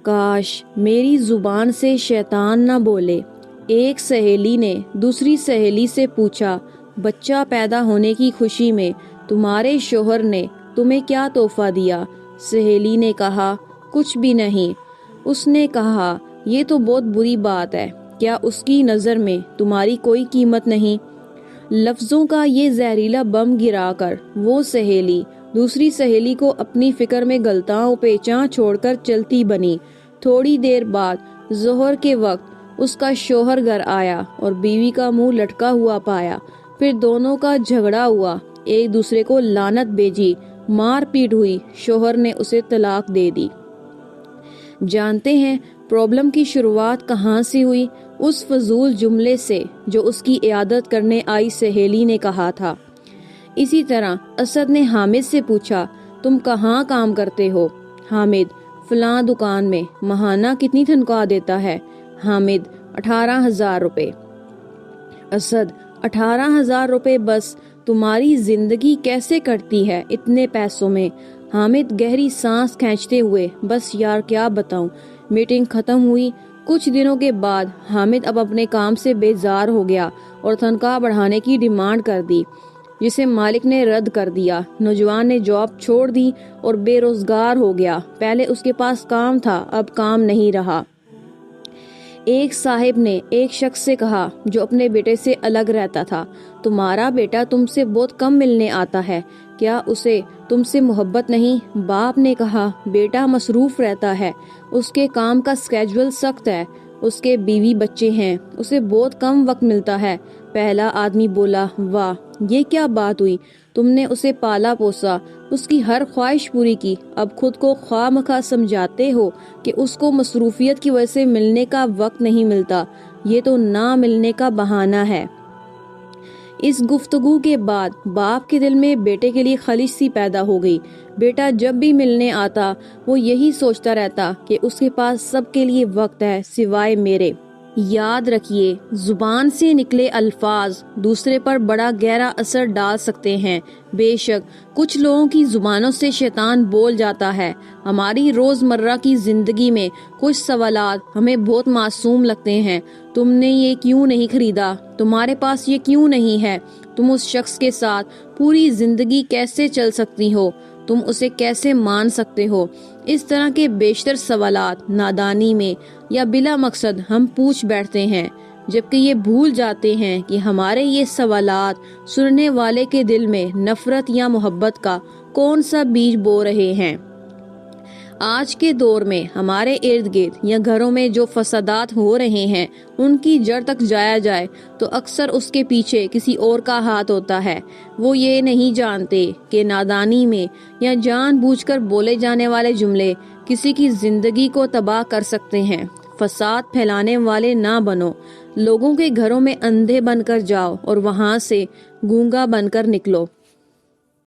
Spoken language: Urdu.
کاش میری زبان سے شیطان نہ بولے۔ ایک سہیلی نے دوسری سہیلی سے پوچھا، بچہ پیدا ہونے کی خوشی میں تمہارے شوہر نے تمہیں کیا تحفہ دیا؟ سہیلی نے کہا، کچھ بھی نہیں۔ اس نے کہا، یہ تو بہت بری بات ہے، کیا اس کی نظر میں تمہاری کوئی قیمت نہیں؟ لفظوں کا یہ زہریلا بم گرا کر وہ سہیلی دوسری سہیلی کو اپنی فکر میں گلتاؤ پیچاں چھوڑ کر چلتی بنی۔ تھوڑی دیر بعد ظہر کے وقت اس کا شوہر گھر آیا اور بیوی کا منہ لٹکا ہوا پایا۔ پھر دونوں کا جھگڑا ہوا، ایک دوسرے کو لعنت بھیجی، مار پیٹ ہوئی، شوہر نے اسے طلاق دے دی۔ جانتے ہیں پرابلم کی شروعات کہاں سے ہوئی؟ اس فضول جملے سے جو اس کی عیادت کرنے آئی سہیلی نے کہا تھا۔ اسی طرح اسد نے حامد سے پوچھا، تم کہاں کام کرتے ہو؟ حامد، فلاں دکان میں۔ ماہانہ کتنی تنخواہ دیتا ہے؟ حامد، 18,000 روپے۔ اسد، 18,000 روپے بس؟ تمہاری زندگی کیسے کٹتی ہے اتنے پیسوں میں؟ حامد گہری سانس کھینچتے ہوئے، بس یار کیا بتاؤں۔ میٹنگ ختم ہوئی۔ کچھ دنوں کے بعد حامد اب اپنے کام سے بیزار ہو گیا اور تنخواہ بڑھانے کی ڈیمانڈ کر دی، جسے مالک نے رد کر دیا۔ نوجوان نے جاب چھوڑ دی اور بے روزگار ہو گیا۔ پہلے اس کے پاس کام تھا، اب کام نہیں رہا۔ ایک صاحب نے ایک شخص سے کہا جو اپنے بیٹے سے الگ رہتا تھا، تمہارا بیٹا تم سے بہت کم ملنے آتا ہے، کیا اسے تم سے محبت نہیں؟ باپ نے کہا، بیٹا مصروف رہتا ہے، اس کے کام کا سکیجول سخت ہے، اس کے بیوی بچے ہیں، اسے بہت کم وقت ملتا ہے۔ پہلا آدمی بولا، واہ، یہ کیا بات ہوئی، تم نے اسے پالا پوسا، اس کی ہر خواہش پوری کی، اب خود کو خواہ مخواہ سمجھاتے ہو کہ اس کو مصروفیت کی وجہ سے ملنے کا وقت نہیں ملتا، یہ تو نہ ملنے کا بہانہ ہے۔ اس گفتگو کے بعد باپ کے دل میں بیٹے کے لیے خلش سی پیدا ہو گئی۔ بیٹا جب بھی ملنے آتا وہ یہی سوچتا رہتا کہ اس کے پاس سب کے لیے وقت ہے سوائے میرے۔ یاد رکھیے، زبان سے نکلے الفاظ دوسرے پر بڑا گہرا اثر ڈال سکتے ہیں۔ بے شک کچھ لوگوں کی زبانوں سے شیطان بول جاتا ہے۔ ہماری روزمرہ کی زندگی میں کچھ سوالات ہمیں بہت معصوم لگتے ہیں۔ تم نے یہ کیوں نہیں خریدا؟ تمہارے پاس یہ کیوں نہیں ہے؟ تم اس شخص کے ساتھ پوری زندگی کیسے چل سکتی ہو؟ تم اسے کیسے مان سکتے ہو؟ اس طرح کے بیشتر سوالات نادانی میں یا بلا مقصد ہم پوچھ بیٹھتے ہیں، جبکہ یہ بھول جاتے ہیں کہ ہمارے یہ سوالات سننے والے کے دل میں نفرت یا محبت کا کون سا بیج بو رہے ہیں۔ آج کے دور میں ہمارے ارد گرد یا گھروں میں جو فسادات ہو رہے ہیں ان کی جڑ تک جایا جائے تو اکثر اس کے پیچھے کسی اور کا ہاتھ ہوتا ہے۔ وہ یہ نہیں جانتے کہ نادانی میں یا جان بوجھ کر بولے جانے والے جملے کسی کی زندگی کو تباہ کر سکتے ہیں۔ فساد پھیلانے والے نہ بنو، لوگوں کے گھروں میں اندھے بن کر جاؤ اور وہاں سے گونگا بن کر نکلو۔